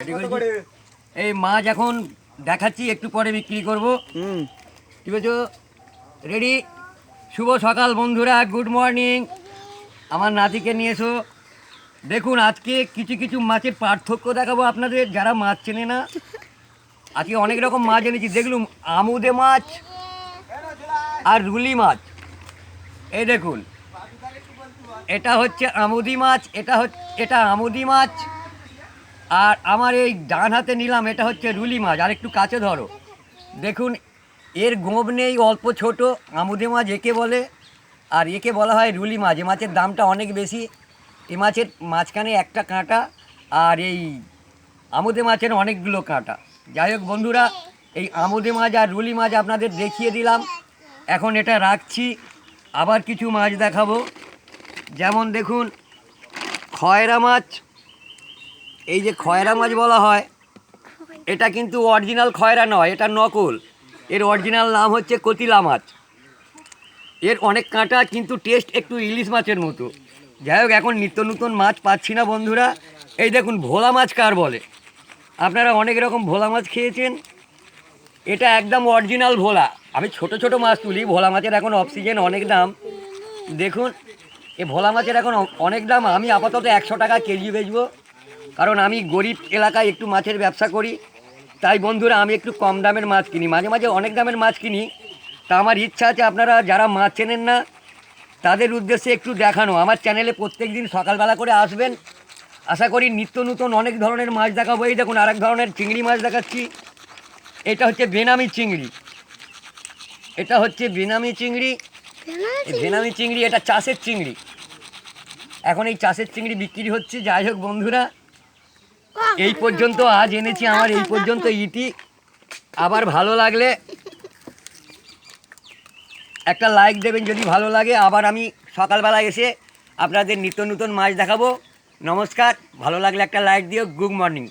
এই মাছ এখন দেখাচ্ছি, একটু পরে বিক্রি করব। ঠিক আছে, রেডি? শুভ সকাল বন্ধুরা, গুড মর্নিং। আমার নাতিকে নিয়ে এসো। দেখুন, আজকে কিছু কিছু মাছের পার্থক্য দেখাবো আপনাদের, যারা মাছ চেনে না। আজকে অনেক রকম মাছ এনেছি, দেখলুম আমুদে মাছ আর রুলি মাছ। এই দেখুন, এটা হচ্ছে আমুদি মাছ, এটা আমুদি মাছ। আর আমার এই ডান হাতে নিলাম, এটা হচ্ছে রুলি মাছ। আর একটু কাছে ধরো, দেখুন এর গোঁব নেই, অল্প ছোট। আমুদে মাছ একে বলে, আর একে বলা হয় রুলি মাছ। এ মাছের দামটা অনেক বেশি। এ মাছের মাঝখানে একটা কাঁটা, আর এই আমুদে মাছের অনেকগুলো কাঁটা। যাই হোক বন্ধুরা, এই আমুদে মাছ আর রুলি মাছ আপনাদের দেখিয়ে দিলাম। এখন এটা রাখছি, আবার কিছু মাছ দেখাবো। যেমন দেখুন, খয়রা মাছ। এই যে খয়রা মাছ বলা হয়, এটা কিন্তু অরিজিনাল খয়রা নয়, এটা নকল। এর অরিজিনাল নাম হচ্ছে কতিলা মাছ। এর অনেক কাঁটা, কিন্তু টেস্ট একটু ইলিশ মাছের মতো। যাই হোক, এখন নিত্য নতুন মাছ পাচ্ছি না বন্ধুরা। এই দেখুন, ভোলা মাছ কার বলে? আপনারা অনেক রকম ভোলা মাছ খেয়েছেন, এটা একদম অরিজিনাল ভোলা। আমি ছোট ছোট মাছ তুলি। ভোলা মাছের এখন অক্সিজেন অনেক দাম। দেখুন, এ ভোলা মাছের এখন অনেক দাম। আমি আপাতত 100 টাকা কেজি বেচবো, কারণ আমি গরিব এলাকায় একটু মাছের ব্যবসা করি। তাই বন্ধুরা, আমি একটু কম দামের মাছ কিনি, মাঝে মাঝে অনেক দামের মাছ কিনি। তা আমার ইচ্ছা আছে আপনারা যারা মাছ চেনেন না, তাদের উদ্দেশ্যে একটু দেখানো। আমার চ্যানেলে প্রত্যেক দিন সকালবেলা করে আসবেন। আশা করি নিত্য নতুন অনেক ধরনের মাছ দেখাবো। এই দেখুন, আরেক ধরনের চিংড়ি মাছ দেখাচ্ছি। এটা হচ্ছে বেনামি চিংড়ি। এটা হচ্ছে বেনামি চিংড়ি। বেনামি চিংড়ি, এটা চাষের চিংড়ি। এখন এই চাষের চিংড়ি বিক্রি হচ্ছে। যাই হোক বন্ধুরা, এই পর্যন্ত আজ এনেছি, আমার এই পর্যন্ত ইতি। আবার ভালো লাগলে একটা লাইক দেবেন যদি ভালো লাগে। আবার আমি সকালবেলা এসে আপনাদের নিত্য নতুন মাছ দেখাবো। নমস্কার, ভালো লাগলে একটা লাইক দিও। Good morning.